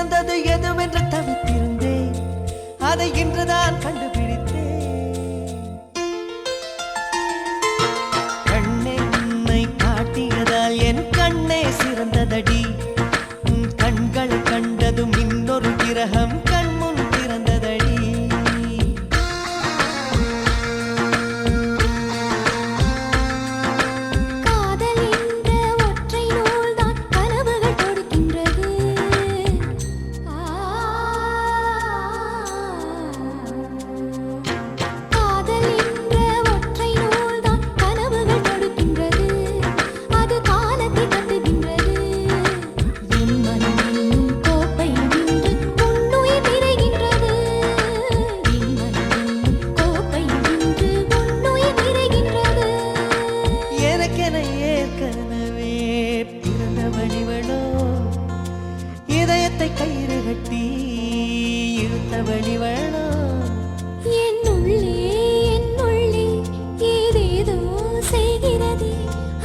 சிறந்தது எதுவென்று தவித்திருந்தேன், அதை இன்றுதான் கண்டுபிடித்தேன். கண்ணென்னை காட்டியதால் என் கண்ணே சிறந்ததடி, உன் கண்களை கண்டதும் இன்னொரு கிரகம் கண்முன் திறந்ததடி. இதயத்தை கயிறு கட்டி இழுத்தவழி வேணோ, என்னுள்ளே ஏதேதோ செய்கிறதே,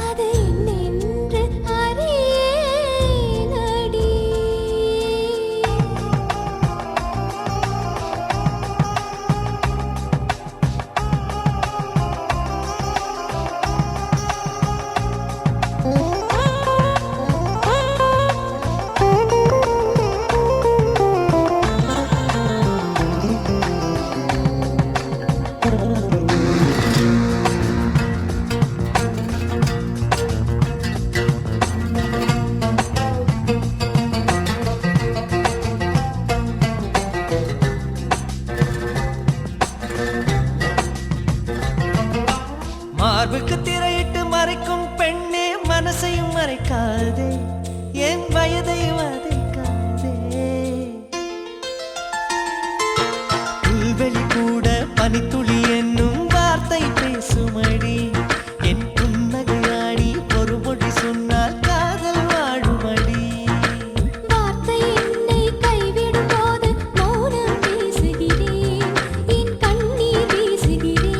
அது என்னென்று அறியேனடி. மார்புக்கு திரையிட்டு மறைக்கும் பெண்ணே, மனசையும் மறைக்காதே, என் வயதை வதைக்காதே. புல்வெளி கூட பனித்துளி என்னும் வார்த்தை பேசுமடி, என் புன்னகையாடி ஒரு மொழி சொன்னால் காதல் வாழுமடி. வார்த்தை என்னை கைவிடும் போது மௌனம் பேசுகிறேன், என் கண்ணீர் வீசுகிறேன்.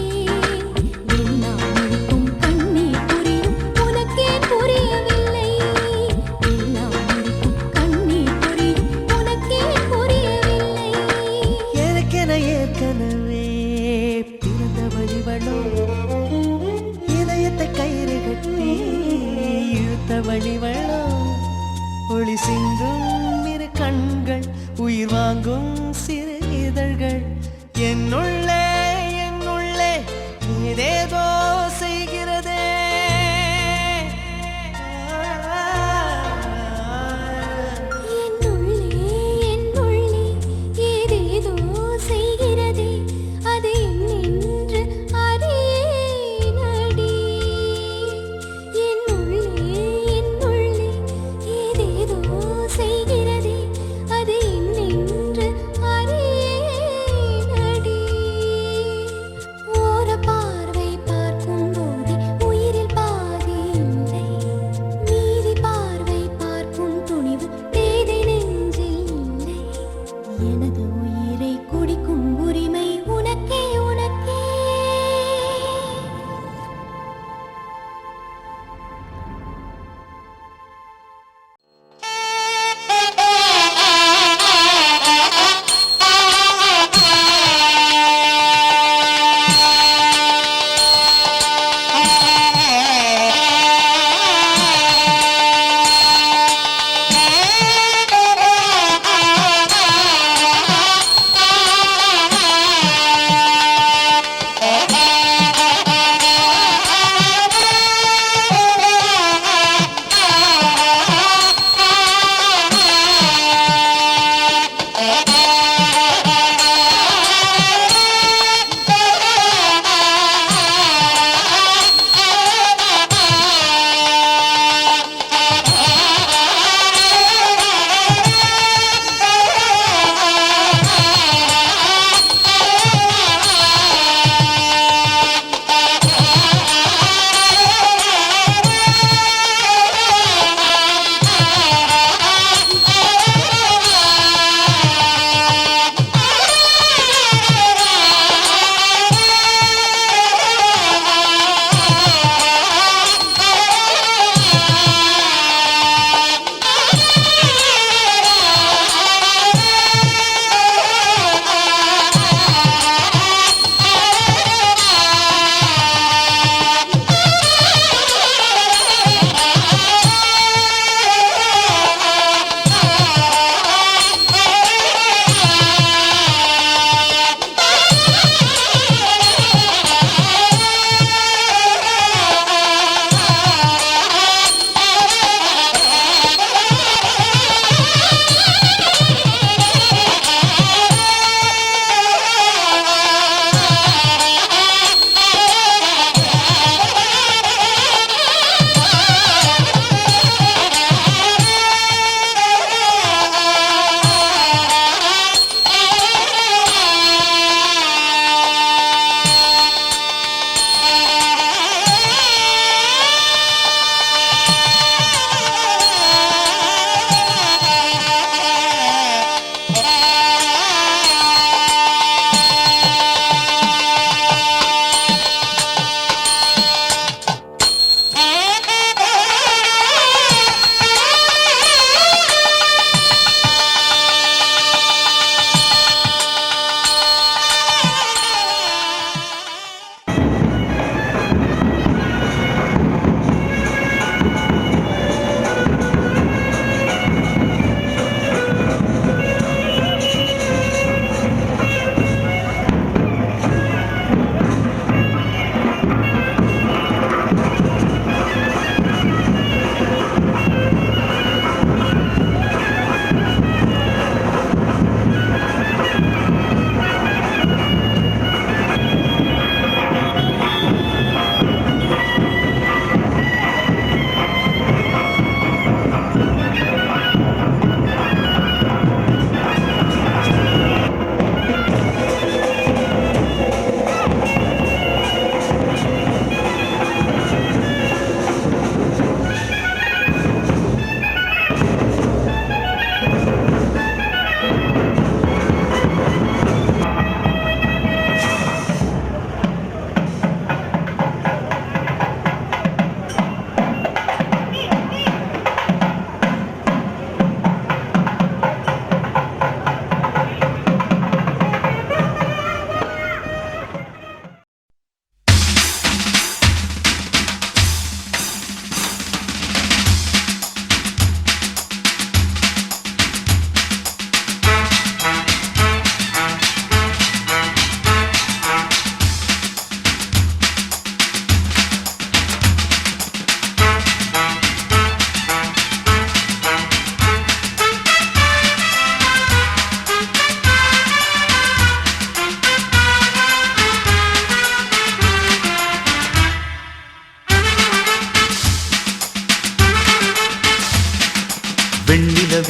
எல்லாம் முடிக்கும் கண்ணீர் புரியும், உனக்கே புரியவில்லை. எல்லாம் முடிக்கும் கண்ணீர் புரியும், உனக்கே புரியவில்லை. எனக்கென ஏற்கனவே பிறந்த வழிவளோ, இதயத்தை கயிறு கட்டி இழுத்த வழிவளோ. ஒளி சிந்தும் இரு கண்கள், உயிர் வாங்கும் சிறு இதழ்கள், என்னுள்ளே ஏதேதோ செய்கிறதே. என்னுள்ளே ஏதேதோ செய்கிறதே, அது என்னென்று அறியேனடி. என்னுள்ளே ஏதேதோ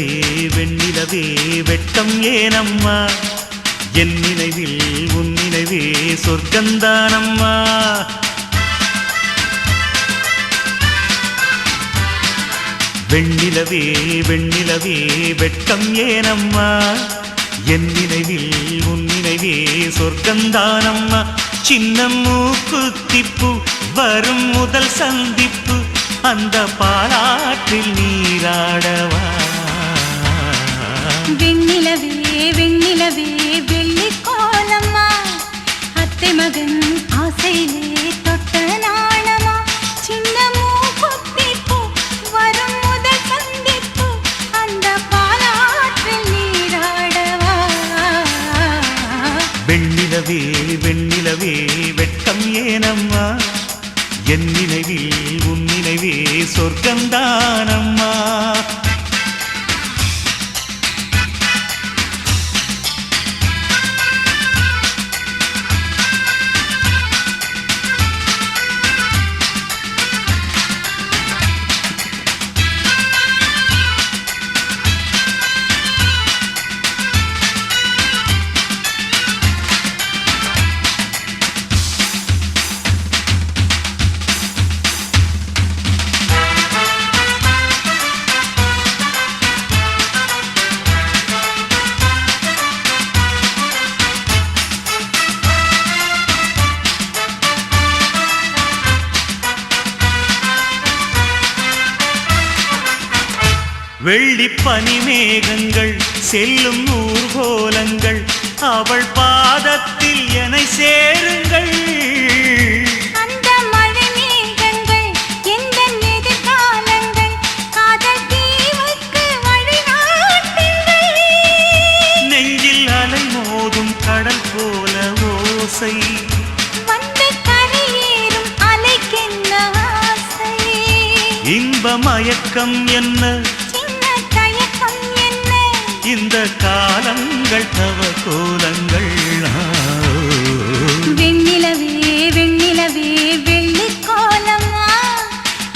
வெண்ணிலவே வெண்ணிலவே வெட்கம் ஏனம்மா என் நினைவில் உன் நினைவே சொர்க்கந்தானம்மா வெண்ணிலவே வெண்ணிலவே வெட்கம் ஏனம்மா என் நினைவில் உன் நினைவே சொர்க்கந்தானம்மா சின்ன மூக்குத்திப்பு வரும் முதல் சந்திப்பு அந்த பாலாற்றில் நீராடவா வெண்ணிலவே வெண்ணிலவே வெள்ளிக்கோலம்மா அத்தை மகன் ஆசையிலே தொட்ட நாணமா சின்ன மூக்குத்திப்பு வரும் முதல் சந்திப்பு அந்த பாலாற்றில் நீராடவா வெண்ணிலவே வெண்ணிலவே வெட்கம் ஏனம்மா என் நினைவில் உன் நினைவே சொர்க்கந்தானம்மா வெள்ளிப் பனிமேகங்கள் செல்லும் ஊர்கோலங்கள் அவள் பாதத்தில் என்னை சேருங்கள் அந்த மழை மேகங்கள் எந்த எதிர்காலங்கள் காதல் தீவுக்கு வழிகாட்டுங்கள் நெஞ்சில் அலை மோதும் கடல் போல ஓசை வந்து கரையேறும் அலைக்கென்ன ஆசை இன்ப மயக்கம் என்ன சின்ன தயக்கம் என்ன இந்த காலங்கள் தவ கோலங்கள் வெண்ணிலவே வெண்ணிலவே வெள்ளிக்கோலம்மா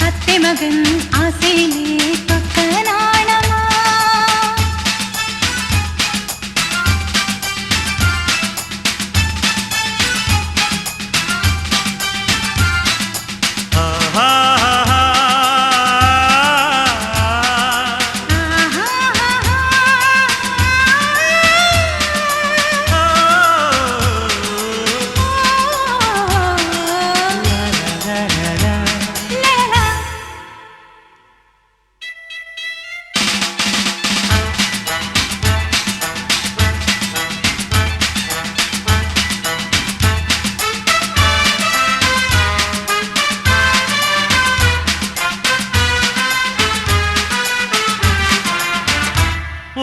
அத்தை மகன் ஆசையிலே தொட்ட நாணமா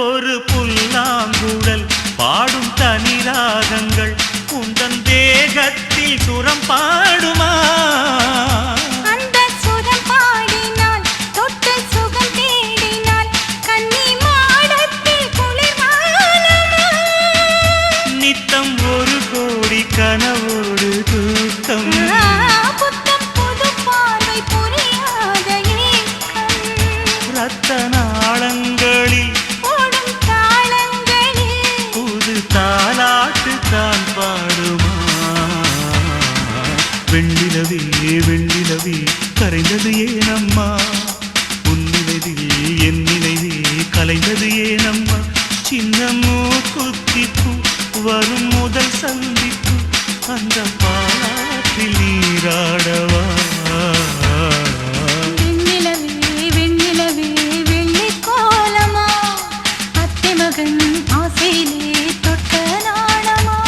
ஒரு புல்லாங்குழல் பாடும் தனிராகங்கள் உந்தன் தேகத்தில் சுரம் பாடுமா அந்த சுரம் பாடினால் தொட்டு சுகம் தேடினால் கன்னி மாடத்தில் குளிர்காலமா நித்தம் ஒரு கோடி கனவோடு தூக்கம் புத்தம் புது பார்வை புரியாத ஏக்கம் ரத்த நாளங்களில் ஓடும் தாளங்களில் புது தாலாட்டு தான் பாடுமா வெண்ணிலவே வெண்ணிலவே கரைந்தது ஏனம்மா உன் நினைவில் என் நினைவே கலைந்தது ஏனம்மா சின்ன மூக்குத்திப்பு வரும் முதல் சந்திப்பு அந்த பாலாற்றில் நீராடவா வெண்ணிலவே வெண்ணிலவே வெள்ளிக்கோலமா அத்தை மகன் ஆசையிலே தொட்ட நாணமா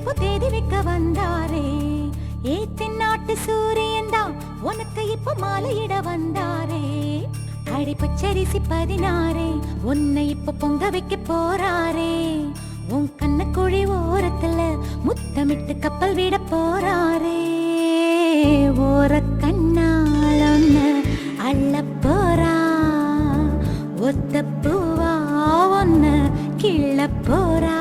இப்போ தேதி வைக்க வந்தாரே தென்னாட்டு சூரியன் தான் உனக்கு இப்போ மாலையிட வந்தாரே அடி பச்சரிசி 16 உன்னை இப்போ பொங்க வைக்க போறாரே உன் கண்ணக்குழி ஓரத்துல முத்தமிட்டு கப்பல் விட போறாரே ஓர கண்ணால் ஒன்ன அள்ள போறா ஒத்த பூவா ஒன்ன கிள்ள போறா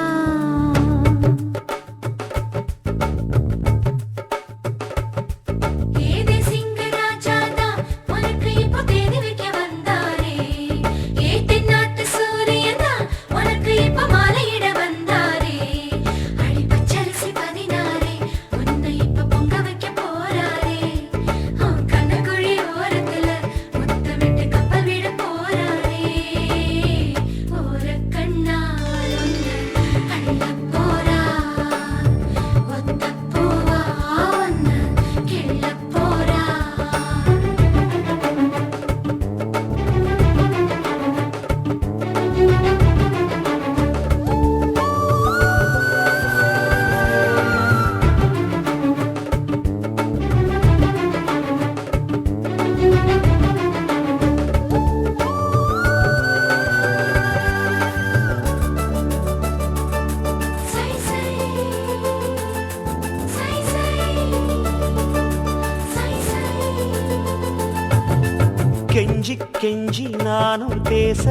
கெஞ்சி கெஞ்சி நானும் பேச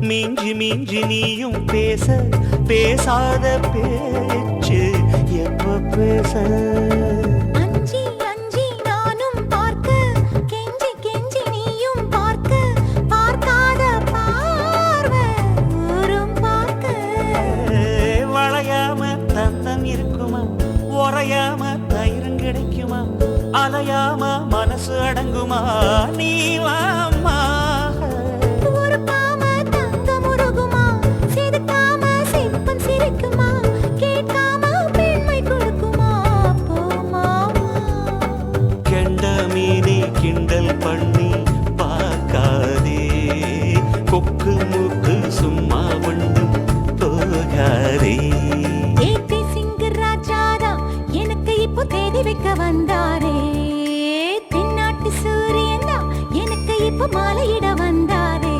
மிஞ்சி மிஞ்சி நீயும் பேச பேசாத பேச்சு எப்ப பேச அஞ்சி அஞ்சி நானும் பார்க்க கெஞ்சி கெஞ்சி நீயும் பார்க்க பார்க்காத பார்வை ஊரும் பார்க்க வளையாம தந்தம் இருக்குமா உறையாம தயிரும் கிடைக்குமா அலையாம மனசு அடங்குமா நீ வாம்மா ஒரு பாம தங்க முருகுமா சிரிக்காம சிப்பன் சிரிக்குமா கேட்காம பெண்மை கொடுக்குமா போமா கெண்ட மீனே கிண்டல் பண்ணி பார்க்காதே கொக்கு மூக்கு சும்மா ஒன்றும் போகாதே ஏத்தி சிங்க ராஜாதா எனக்கு இப்போ தேதி வைக்க வந்தாரே தென்னாட்டு சூரியன் தான் எனக்கு இப்போ மாலையிட வந்தாரே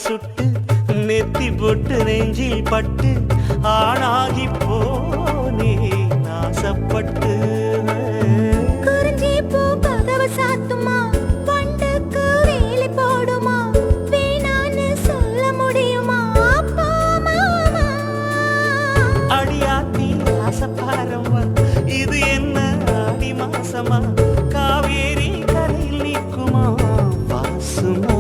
சுட்டு நெத்தி போட்டு நெஞ்சில் பட்டு ஆளாகி போனே நாசப்பட்டு குறிஞ்சி பூ கதவு சாத்துமா பண்டுக்கு வேலி போடுமா வேணான்னு சொல்ல முடியுமா போமா அடியாத்தி ஆசப்பாரம்மா இது என்ன ஆடி மாசமா காவேரி கரையில் நிற்குமா வாசுமா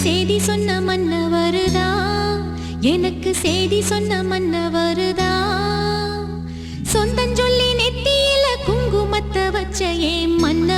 சேதி சொன்ன மன்னவருதா எனக்கு சேதி சொன்ன மன்னவருதா சொந்தம் சொல்லி நெத்தியில குங்குமத்தை வச்ச ஏன் மன்ன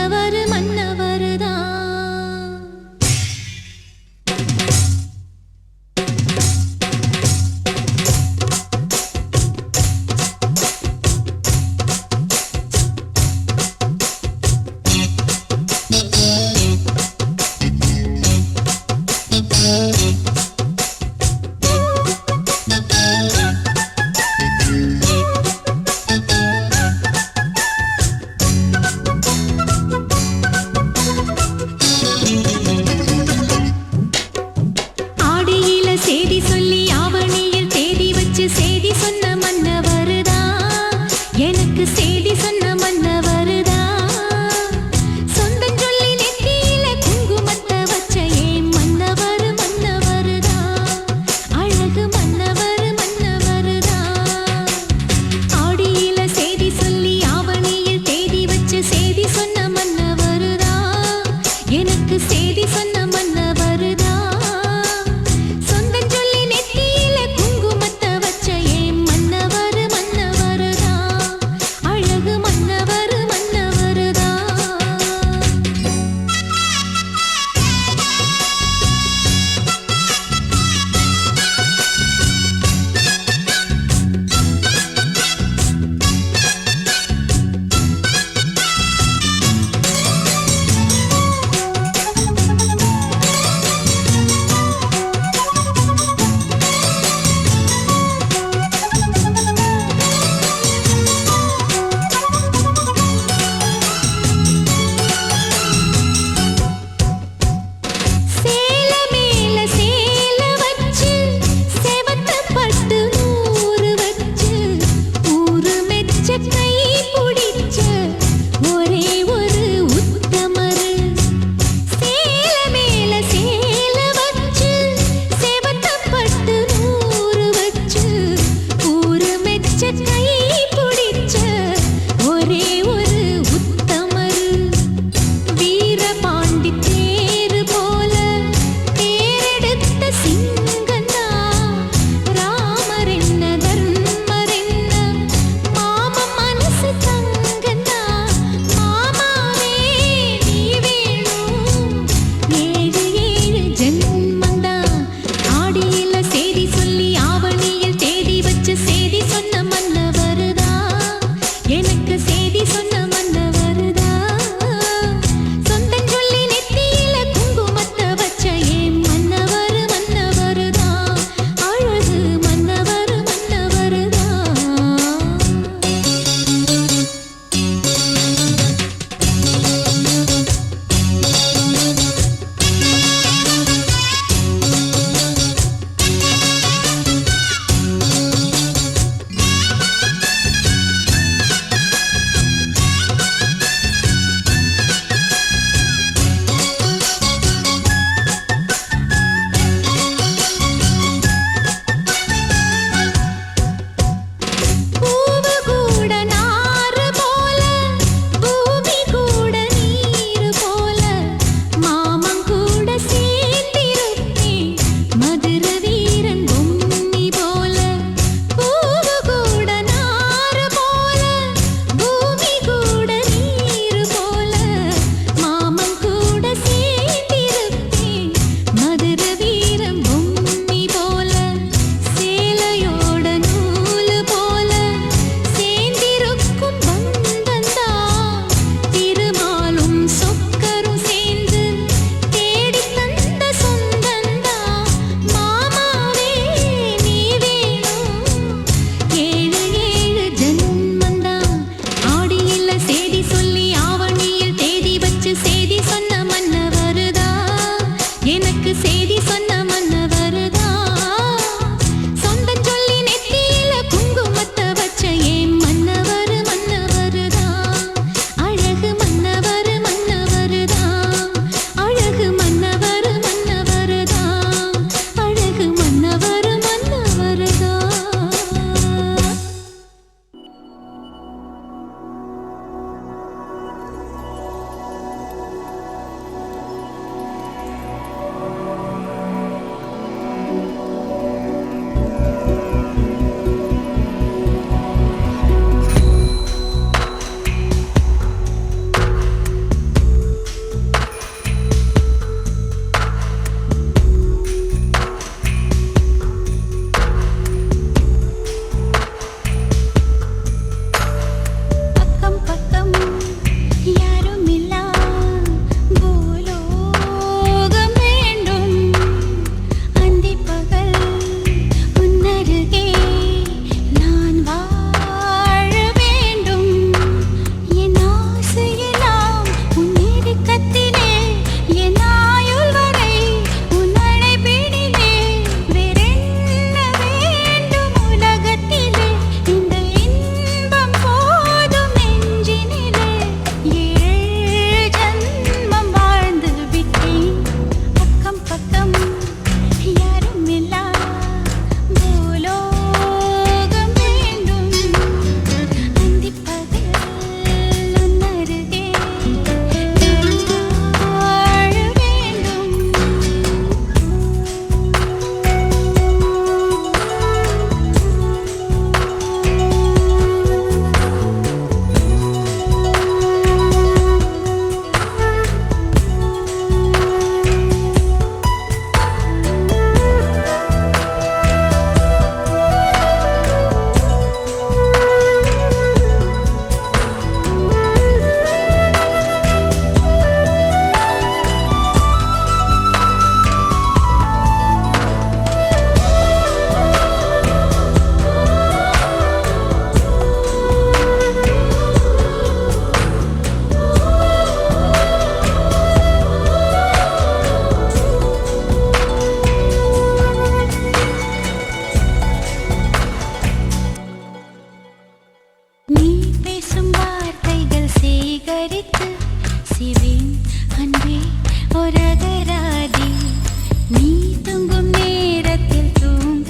வசீகரித்து சிவேன் அன்பே ஒரு அகராதி நீ தூங்கும் நேரத்தில் தூங்கும்